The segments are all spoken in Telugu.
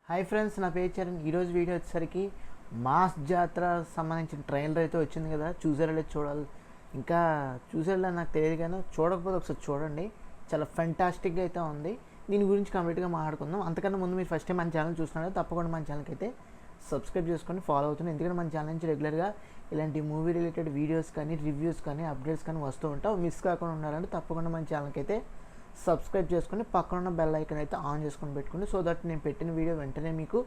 హాయ్ ఫ్రెండ్స్, నా పేరు చరణ్. ఈరోజు వీడియో వచ్చేసరికి మాస్ జాతర సంబంధించిన ట్రైలర్ అయితే వచ్చింది కదా. చూసారో లేదు చూడాలి, ఇంకా చూసారో నాకు తెలియదు కానీ చూడకపోతే ఒకసారి చూడండి. చాలా ఫెంటాస్టిక్గా అయితే ఉంది. దీని గురించి కంప్లీట్గా మాట్లాడుకుందాం. అంతకన్నా ముందు మీరు ఫస్ట్ టైం మన ఛానల్ చూస్తున్నారో తప్పకుండా మన ఛానల్కి అయితే సబ్స్క్రైబ్ చేసుకొని ఫాలో అవుతుంది. ఎందుకంటే మన ఛానల్ నుంచి రెగ్యులర్గా ఇలాంటి మూవీ రిలేటెడ్ వీడియోస్ కానీ రివ్యూస్ కానీ అప్డేట్స్ కానీ వస్తూ ఉంటావు. మిస్ కాకుండా ఉండాలంటే తప్పకుండా మన ఛానల్కి అయితే సబ్స్క్రైబ్ చేసుకొని పక్కన ఉన్న బెల్ ఐకాన్ అయితే ఆన్ చేసుకొని పెట్టుకోండి. సో దట్ నేను పెట్టిన వీడియో వెంటనే మీకు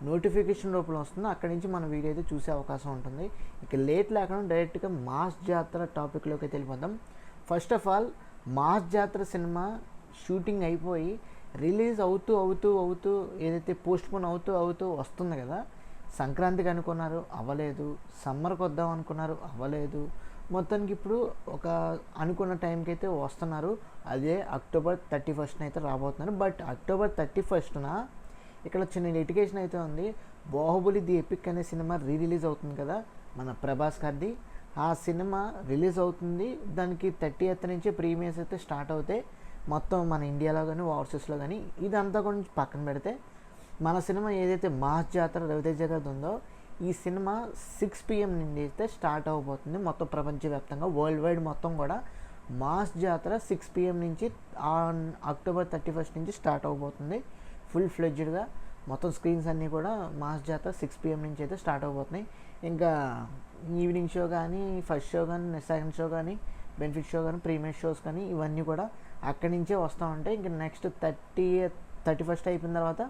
నోటిఫికేషన్ రూపంలో వస్తుంది. అక్కడి నుంచి మన వీడియో అయితే చూసే అవకాశం ఉంటుంది. ఇక లేట్ లేకుండా డైరెక్ట్గా మాస్ జాతర టాపిక్లోకి అయితే వెళ్ళిపోదాం. ఫస్ట్ ఆఫ్ ఆల్, మాస్ జాతర సినిమా షూటింగ్ అయిపోయి రిలీజ్ అవుతూ ఏదైతే పోస్ట్పోన్ అవుతూ వస్తుంది కదా. సంక్రాంతికి అనుకున్నారు, అవ్వలేదు. సమ్మర్కి వద్దాం అనుకున్నారు, అవ్వలేదు. మొత్తానికి ఇప్పుడు ఒక అనుకున్న టైంకి అయితే వస్తున్నారు. అదే అక్టోబర్ 31న అయితే రాబోతున్నారు. బట్ అక్టోబర్ 31న ఇక్కడ చిన్న లిటిగేషన్ అయితే ఉంది. బాహుబలి ది ఎపిక్ అనే సినిమా రిలీజ్ అవుతుంది కదా, మన ప్రభాస్ గారిది. ఆ సినిమా రిలీజ్ అవుతుంది. దానికి 30th నుంచి ప్రీమియర్స్ అయితే స్టార్ట్ అవుతాయి మొత్తం మన ఇండియాలో కానీ ఓవర్సీస్లో కానీ. ఇదంతా కొంచెం పక్కన పెడితే మన సినిమా ఏదైతే మాస్ జాతర రవితేజ గారిది ఉందో, ఈ సినిమా 6 PM నుండి అయితే స్టార్ట్ అవ్వబోతుంది. మొత్తం ప్రపంచవ్యాప్తంగా వరల్డ్ వైడ్ మొత్తం కూడా మాస్ జాతర 6 PM నుంచి ఆన్ అక్టోబర్ 31st నుంచి స్టార్ట్ అవ్వబోతుంది. ఫుల్ ఫ్లెడ్జ్డ్గా మొత్తం స్క్రీన్స్ అన్నీ కూడా మాస్ జాతర 6 PM నుంచి అయితే స్టార్ట్ అవ్వబోతున్నాయి. ఇంకా ఈవినింగ్ షో కానీ, ఫస్ట్ షో కానీ, సెకండ్ షో కానీ, బెనిఫిట్ షో కానీ, ప్రీమియర్ షోస్ కానీ ఇవన్నీ కూడా అక్కడి నుంచే వస్తూ ఉంటాయి. ఇంకా నెక్స్ట్ 31st అయిపోయిన తర్వాత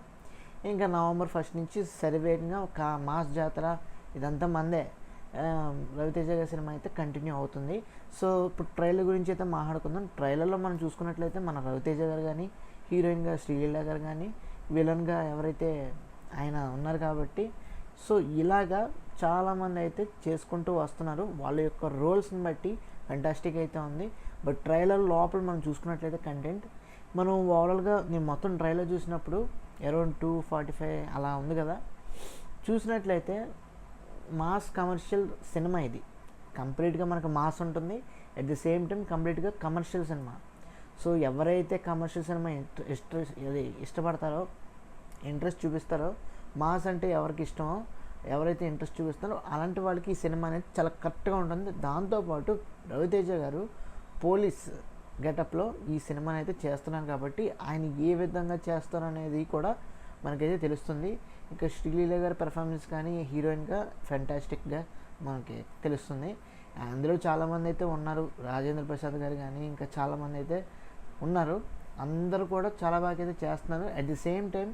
ఇంకా నవంబర్ 1st నుంచి సరివేగంగా ఒక మాస్ జాతర ఇదంతా మందే రవితేజ గారి సినిమా అయితే కంటిన్యూ అవుతుంది. సో ఇప్పుడు ట్రైలర్ గురించి అయితే మాట్లాడుకుందాం. ట్రైలర్లో మనం చూసుకున్నట్లయితే మన రవితేజ గారు కానీ, హీరోయిన్గా శ్రీలీల గారు కానీ, విలన్గా ఎవరైతే ఆయన ఉన్నారు కాబట్టి, సో ఇలాగా చాలామంది అయితే చేసుకుంటూ వస్తున్నారు. వాళ్ళ యొక్క రోల్స్ని బట్టి ఫెంటాస్టిక్ అయితే ఉంది. బట్ ట్రైలర్ లోపల మనం చూసుకున్నట్లయితే కంటెంట్ మనం ఓవరాల్గా నేను మొత్తం ట్రైలర్ చూసినప్పుడు అరౌండ్ 2:45 అలా ఉంది కదా. చూసినట్లయితే మాస్ కమర్షియల్ సినిమా ఇది. కంప్లీట్గా మనకు మాస్ ఉంటుంది, అట్ ది సేమ్ టైం కంప్లీట్గా కమర్షియల్ సినిమా. సో ఎవరైతే కమర్షియల్ సినిమా ఇష్టపడతారో, ఇంట్రెస్ట్ చూపిస్తారో, మాస్ అంటే ఎవరికి ఇష్టమో, ఎవరైతే ఇంట్రెస్ట్ చూపిస్తారో అలాంటి వాళ్ళకి ఈ సినిమా అనేది చాలా కరెక్ట్గా ఉంటుంది. దాంతోపాటు రవితేజ గారు పోలీస్ గెటప్లో ఈ సినిమాని అయితే చేస్తున్నారు కాబట్టి ఆయన ఏ విధంగా చేస్తారు అనేది కూడా మనకైతే తెలుస్తుంది. ఇంకా శ్రీలీల గారి పెర్ఫార్మెన్స్ కానీ హీరోయిన్గా ఫెంటాస్టిక్గా మనకి తెలుస్తుంది. అందులో చాలామంది అయితే ఉన్నారు, రాజేంద్ర ప్రసాద్ గారు కానీ ఇంకా చాలామంది అయితే ఉన్నారు. అందరూ కూడా చాలా బాగా అయితే చేస్తున్నారు. At the same time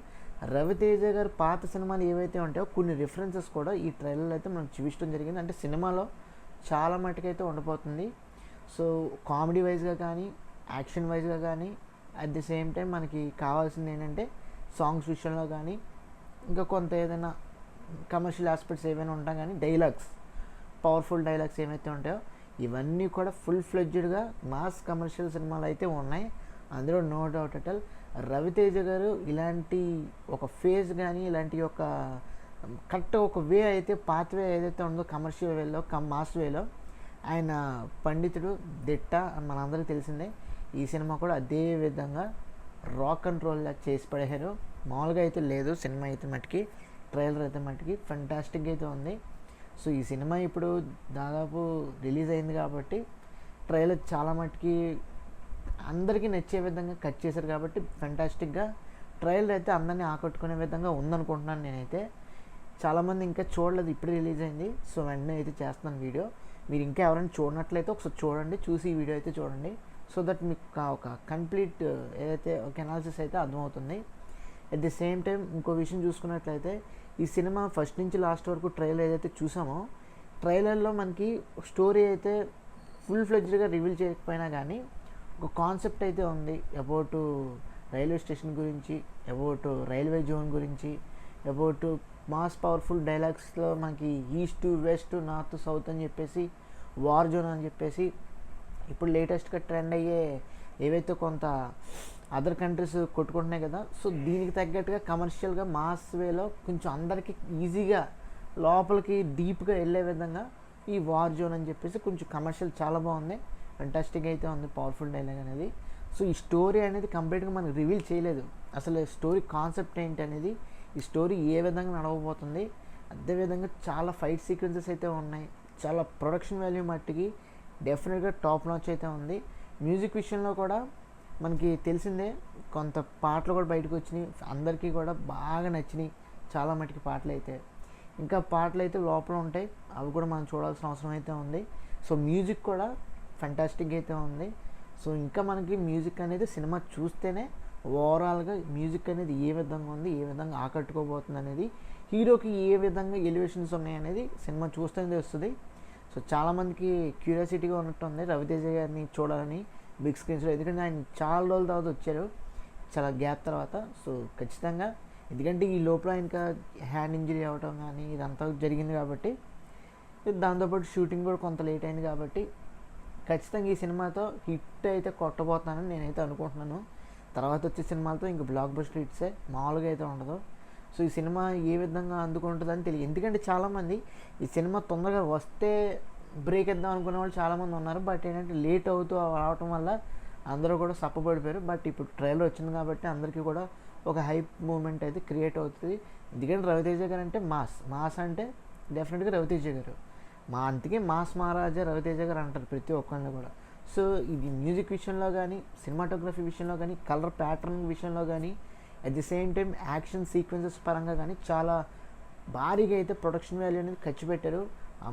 Raviteja గారు పాత సినిమాలు ఏవైతే ఉంటాయో కొన్ని రిఫరెన్సెస్ కూడా ఈ ట్రైలర్లో అయితే మనం చూపించడం జరిగింది. అంటే సినిమాలో చాలా మటుకైతే ఉండబోతుంది. సో కామెడీ వైజ్గా కానీ, యాక్షన్ వైజ్గా కానీ, అట్ ది సేమ్ టైం మనకి కావాల్సింది ఏంటంటే సాంగ్స్ విషయంలో కానీ, ఇంకా కొంత ఏదైనా కమర్షియల్ ఆస్పెక్ట్స్ ఏమైనా ఉంటాయి కానీ, డైలాగ్స్, పవర్ఫుల్ డైలాగ్స్ ఏమైతే ఉంటాయో ఇవన్నీ కూడా ఫుల్ ఫ్లెడ్జ్డ్గా మాస్ కమర్షియల్ సినిమాలు అయితే ఉన్నాయి. అందులో no doubt at all. Raviteja గారు ఇలాంటి ఒక ఫేజ్ కానీ, ఇలాంటి ఒక కరెక్ట్ ఒక వే అయితే, పాత్ వే ఏదైతే ఉందో కమర్షియల్ వేలో, మాస్ వేలో ఆయన పండితుడు, దిట్ట అని మనందరికీ తెలిసిందే. ఈ సినిమా కూడా అదే విధంగా రాక్ అండ్ రోల్ చేసి పడేశారు. మామూలుగా అయితే లేదు సినిమా అయితే మట్టుకి. ట్రైలర్ అయితే మట్టుకి ఫెంటాస్టిక్గా అయితే ఉంది. సో ఈ సినిమా ఇప్పుడు దాదాపు రిలీజ్ అయింది కాబట్టి ట్రైలర్ చాలా మట్టుకి అందరికీ నచ్చే విధంగా కట్ చేశారు కాబట్టి ఫెంటాస్టిక్గా ట్రైలర్ అయితే అందరినీ ఆకట్టుకునే విధంగా ఉందనుకుంటున్నాను నేనైతే. చాలామంది ఇంకా చూడలేదు, ఇప్పుడు రిలీజ్ అయింది. సో వెంటనే అయితే చేస్తున్నాను వీడియో. మీరు ఇంకా ఎవరైనా చూడనట్లయితే ఒకసారి చూడండి, చూసి ఈ వీడియో అయితే చూడండి. సో దట్ మీకు ఒక కంప్లీట్ ఏదైతే ఒక అనాలిసిస్ అయితే అర్థమవుతుంది. అట్ ది సేమ్ టైం ఇంకో విషయం చూసుకున్నట్లయితే ఈ సినిమా ఫస్ట్ నుంచి లాస్ట్ వరకు ట్రైలర్ ఏదైతే చూసామో, ట్రైలర్లో మనకి స్టోరీ అయితే ఫుల్ ఫ్లెడ్జ్డ్గా రివీల్ చేయకపోయినా కానీ ఒక కాన్సెప్ట్ అయితే ఉంది. అబౌట్ రైల్వే స్టేషన్ గురించి, అబౌట్ రైల్వే జోన్ గురించి, అబౌట్ మాస్ పవర్ఫుల్ డైలాగ్స్లో మనకి ఈస్ట్, వెస్ట్, నార్త్, సౌత్ అని చెప్పేసి, వార్ జోన్ అని చెప్పేసి, ఇప్పుడు లేటెస్ట్గా ట్రెండ్ అయ్యే ఏవైతే కొంత అదర్ కంట్రీస్ కొట్టుకుంటున్నాయి కదా. సో దీనికి తగ్గట్టుగా కమర్షియల్గా మాస్ వేలో కొంచెం అందరికీ ఈజీగా లోపలికి డీప్గా వెళ్ళే విధంగా ఈ వార్ జోన్ అని చెప్పేసి కొంచెం కమర్షియల్ చాలా బాగుంది. ఫెంటాస్టిక్ అయితే ఉంది పవర్ఫుల్ డైలాగ్ అనేది. సో ఈ స్టోరీ అనేది కంప్లీట్గా మనకు రివీల్ చేయలేదు. అసలు స్టోరీ కాన్సెప్ట్ ఏంటి అనేది ఈ స్టోరీ ఏ విధంగా నడవబోతుంది, అదేవిధంగా చాలా ఫైట్ సీక్వెన్సెస్ అయితే ఉన్నాయి. చాలా ప్రొడక్షన్ వాల్యూ మట్టికి డెఫినెట్గా టాప్ నాచ్ అయితే ఉంది. మ్యూజిక్ విషయంలో కూడా మనకి తెలిసిందే, కొంత పాటలు కూడా బయటకు వచ్చినాయి, అందరికీ కూడా బాగా నచ్చినాయి చాలా మటుకి పాటలు అయితే. ఇంకా పాటలు అయితే లోపల ఉంటాయి, అవి కూడా మనం చూడాల్సిన అవసరం అయితే ఉంది. సో మ్యూజిక్ కూడా ఫెంటాస్టిక్ అయితే ఉంది. సో ఇంకా మనకి మ్యూజిక్ అనేది సినిమా చూస్తేనే ఓవరాల్గా మ్యూజిక్ అనేది ఏ విధంగా ఉంది, ఏ విధంగా ఆకట్టుకోబోతుంది అనేది, హీరోకి ఏ విధంగా ఎలివేషన్స్ ఉన్నాయి అనేది సినిమా చూస్తేనే తెలుస్తుంది. సో చాలామందికి క్యూరియాసిటీగా ఉన్నట్టుంది రవితేజ గారిని చూడాలని బిగ్ స్క్రీన్స్లో, ఎందుకంటే ఆయన చాలా రోజుల తర్వాత వచ్చారు, చాలా గ్యాప్ తర్వాత. సో ఖచ్చితంగా, ఎందుకంటే ఈ లోపల ఇంకా హ్యాండ్ ఇంజరీ అవ్వటం కానీ ఇదంతా జరిగింది కాబట్టి, దాంతోపాటు షూటింగ్ కూడా కొంత లేట్ అయింది కాబట్టి ఖచ్చితంగా ఈ సినిమాతో హిట్ అయితే కొట్టబోతున్నానని నేనైతే అనుకుంటున్నాను. తర్వాత వచ్చే సినిమాలతో ఇంక బ్లాక్ బస్టర్ హిట్సే, మామూలుగా అయితే ఉండదు. సో ఈ సినిమా ఏ విధంగా అందుకుంటుందని తెలియదు, ఎందుకంటే చాలామంది ఈ సినిమా తొందరగా వస్తే బ్రేక్ ఇద్దాం అనుకునే వాళ్ళు చాలామంది ఉన్నారు. బట్ ఏంటంటే లేట్ అవుతూ రావటం వల్ల అందరూ కూడా సప్పబడిపోయారు. బట్ ఇప్పుడు ట్రైలర్ వచ్చింది కాబట్టి అందరికీ కూడా ఒక హైప్ మూమెంట్ అయితే క్రియేట్ అవుతుంది. ఎందుకంటే రవితేజ గారు అంటే మాస్ అంటే డెఫినెట్గా రవితేజ గారు, అందుకే మాస్ మహారాజా రవితేజ గారు అంటారు ప్రతి ఒక్కరిని కూడా. సో ఇది మ్యూజిక్ విషయంలో కానీ, సినిమాటోగ్రఫీ విషయంలో కానీ, కలర్ ప్యాటర్న్ విషయంలో కానీ, at the same time action sequences పరంగా కానీ చాలా భారీగా అయితే ప్రొడక్షన్ వాల్యూ అనేది ఖర్చు పెట్టారు.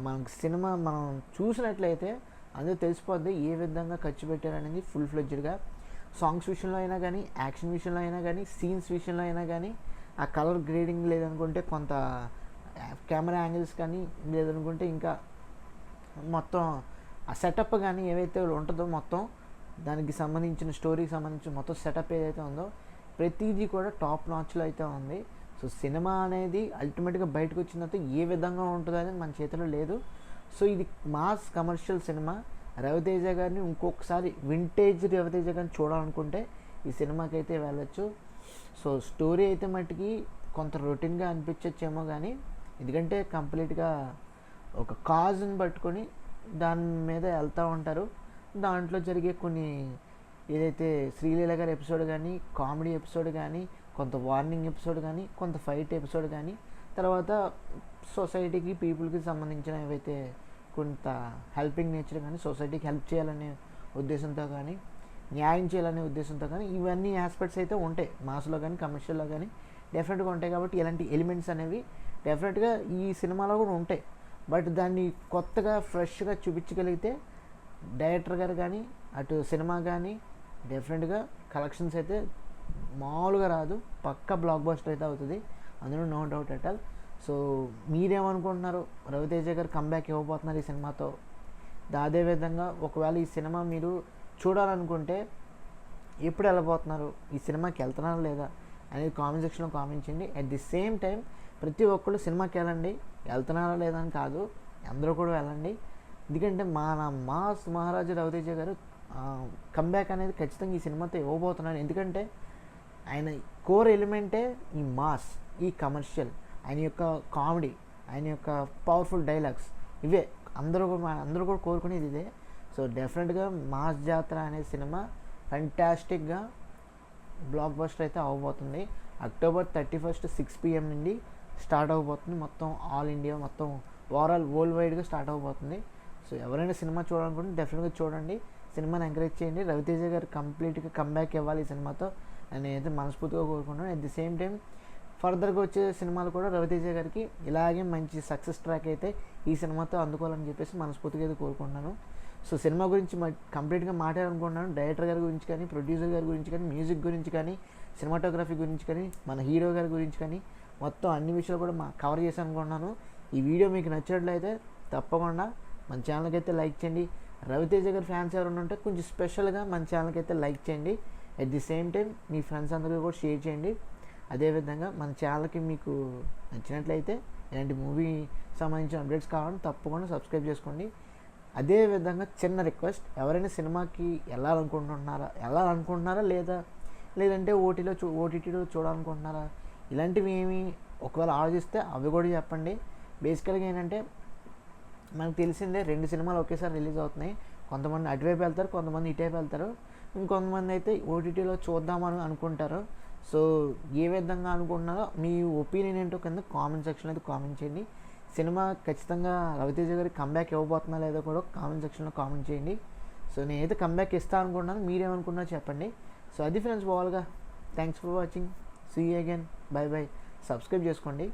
మనకు సినిమా మనం చూసినట్లయితే అందులో తెలిసిపోద్ది ఏ విధంగా ఖర్చు పెట్టారు అనేది ఫుల్ ఫ్లెడ్జ్డ్గా. సాంగ్స్ విషయంలో అయినా కానీ, యాక్షన్ విషయంలో అయినా కానీ, సీన్స్ విషయంలో అయినా కానీ, ఆ కలర్ గ్రేడింగ్ లేదనుకుంటే కొంత కెమెరా యాంగిల్స్ కానీ, లేదనుకుంటే ఇంకా మొత్తం ఆ సెటప్ కానీ ఏవైతే ఉంటుందో మొత్తం దానికి సంబంధించిన స్టోరీకి సంబంధించిన మొత్తం సెటప్ ఏదైతే ఉందో ప్రతిదీ కూడా టాప్ నాచ్లో అయితే ఉంది. సో సినిమా అనేది అల్టిమేట్గా బయటకు వచ్చిన తర్వాత ఏ విధంగా ఉంటుందో అనేది మన చేతిలో లేదు. సో ఇది మాస్ కమర్షియల్ సినిమా. రవితేజ గారిని ఇంకొకసారి వింటేజ్ రవితేజ గారిని చూడాలనుకుంటే ఈ సినిమాకి అయితే వెళ్ళొచ్చు. సో స్టోరీ అయితే మట్టుకి కొంత రొటీన్గా అనిపించచ్చేమో కానీ, ఎందుకంటే కంప్లీట్గా ఒక కాజ్ని పట్టుకొని దాని మీద వెళ్తూ ఉంటారు. దాంట్లో జరిగే కొన్ని ఏదైతే శ్రీలీల గారి ఎపిసోడ్ కానీ, కామెడీ ఎపిసోడ్ కానీ, కొంత వార్నింగ్ ఎపిసోడ్ కానీ, కొంత ఫైట్ ఎపిసోడ్ కానీ, తర్వాత సొసైటీకి పీపుల్కి సంబంధించిన ఏవైతే కొంత హెల్పింగ్ నేచర్ కానీ, సొసైటీకి హెల్ప్ చేయాలనే ఉద్దేశంతో కానీ, న్యాయం చేయాలనే ఉద్దేశంతో కానీ, ఇవన్నీ ఆస్పెక్ట్స్ అయితే ఉంటాయి మాస్లో కానీ, కమర్షియల్లో కానీ డెఫినెట్గా ఉంటాయి. కాబట్టి ఇలాంటి ఎలిమెంట్స్ అనేవి డెఫినెట్గా ఈ సినిమాలో కూడా ఉంటాయి. బట్ దాన్ని కొత్తగా ఫ్రెష్గా చూపించగలిగితే డైరెక్టర్ గారు కానీ, అటు సినిమా కానీ డెఫినెట్గా కలెక్షన్స్ అయితే మామూలుగా రాదు, పక్కా బ్లాక్ బస్టర్ అయితే అవుతుంది, అందులో no doubt at all. So మీరేమనుకుంటున్నారు, రవితేజ గారు కంబ్యాక్ ఇవ్వబోతున్నారు ఈ సినిమాతో? అదేవిధంగా ఒకవేళ ఈ సినిమా మీరు చూడాలనుకుంటే ఎప్పుడు వెళ్ళబోతున్నారు, ఈ సినిమాకి వెళ్తున్నారా లేదా అనేది కామెంట్ సెక్షన్లో కామెంట్ చేయండి. అట్ ది సేమ్ టైం ప్రతి ఒక్కళ్ళు సినిమాకి వెళ్ళండి, వెళ్తున్నారా లేదా అని కాదు, అందరూ కూడా వెళ్ళండి. ఎందుకంటే మన మాస్ మహారాజా రవితేజ గారు కంబ్యాక్ అనేది ఖచ్చితంగా ఈ సినిమాతో ఇవ్వబోతున్నాడు. ఎందుకంటే ఆయన కోర్ ఎలిమెంటే ఈ మాస్, ఈ కమర్షియల్, ఆయన యొక్క కామెడీ, ఆయన యొక్క పవర్ఫుల్ డైలాగ్స్, ఇవే అందరూ కూడా కోరుకునేది ఇదే. సో డెఫినెట్గా మాస్ జాతర అనే సినిమా ఫెంటాస్టిక్గా బ్లాక్ బస్టర్ అయితే అవ్వబోతుంది. అక్టోబర్ 31 6 PM నుండి స్టార్ట్ అవ్వబోతుంది. మొత్తం ఆల్ ఇండియా, మొత్తం ఓవరాల్ వరల్డ్ వైడ్గా స్టార్ట్ అవ్వబోతుంది. సో ఎవరైనా సినిమా చూడాలనుకుంటే డెఫినెట్గా చూడండి, సినిమాని ఎంకరేజ్ చేయండి. రవితేజ గారు కంప్లీట్గా కంబ్యాక్ ఇవ్వాలి ఈ సినిమాతో అని అయితే మనస్ఫూర్తిగా కోరుకుంటున్నాను. అట్ ది సేమ్ టైం ఫర్దర్గా వచ్చే సినిమాలు కూడా రవితేజ గారికి ఇలాగే మంచి సక్సెస్ ట్రాక్ అయితే ఈ సినిమాతో అందుకోవాలని చెప్పేసి మనస్ఫూర్తిగా అయితే కోరుకుంటున్నాను. సో సినిమా గురించి కంప్లీట్గా మాట్లాడాలనుకుంటున్నాను, డైరెక్టర్ గారి గురించి కానీ, ప్రొడ్యూసర్ గారి గురించి కానీ, మ్యూజిక్ గురించి కానీ, సినిమాటోగ్రఫీ గురించి కానీ, మన హీరో గారి గురించి కానీ, మొత్తం అన్ని విషయాలు కూడా కవర్ చేశాను అనుకుంటున్నాను. ఈ వీడియో మీకు నచ్చినట్లయితే తప్పకుండా మన ఛానల్కి అయితే లైక్ చేయండి. రవితేజ గారి ఫ్యాన్స్ ఎవరైనా ఉంటే కొంచెం స్పెషల్గా మన ఛానల్కి అయితే లైక్ చేయండి. At the same time me friends అందరికీ కూడా షేర్ చేయండి. అదేవిధంగా మన ఛానల్కి మీకు నచ్చినట్లయితే ఇలాంటి మూవీ సంబంధించిన అప్డేట్స్ కావాలని తప్పకుండా సబ్స్క్రైబ్ చేసుకోండి. అదేవిధంగా చిన్న రిక్వెస్ట్, ఎవరైనా సినిమాకి వెళ్ళాలనుకుంటున్నారా లేదంటే ఓటీటీలో చూడాలనుకుంటున్నారా, ఇలాంటివి ఏమి ఒకవేళ ఆలోచిస్తే అవి కూడా చెప్పండి. బేసికల్గా ఏంటంటే మనకు తెలిసిందే 2 సినిమాలు ఒకేసారి రిలీజ్ అవుతున్నాయి. కొంతమంది అటువైపు వెళ్తారు, కొంతమంది ఇటువైపు వెళ్తారు, ఇంకొంతమంది అయితే ఓటీటీలో చూద్దామని అనుకుంటారు. సో ఏ విధంగా అనుకుంటున్నారో మీ ఒపీనియన్ ఏంటో కింద కామెంట్ సెక్షన్లో అయితే కామెంట్ చేయండి. సినిమా ఖచ్చితంగా రవితేజ గారి కంబ్యాక్ ఇవ్వబోతున్నా లేదో కూడా కామెంట్ సెక్షన్లో కామెంట్ చేయండి. సో నేనైతే కంబ్యాక్ ఇస్తాను అనుకుంటున్నాను, మీరేమనుకున్నా చెప్పండి. సో అది ఫ్రెండ్స్, ఓవరాల్గా thanks for watching, see you again, bye bye. Subscribe చేసుకోండి.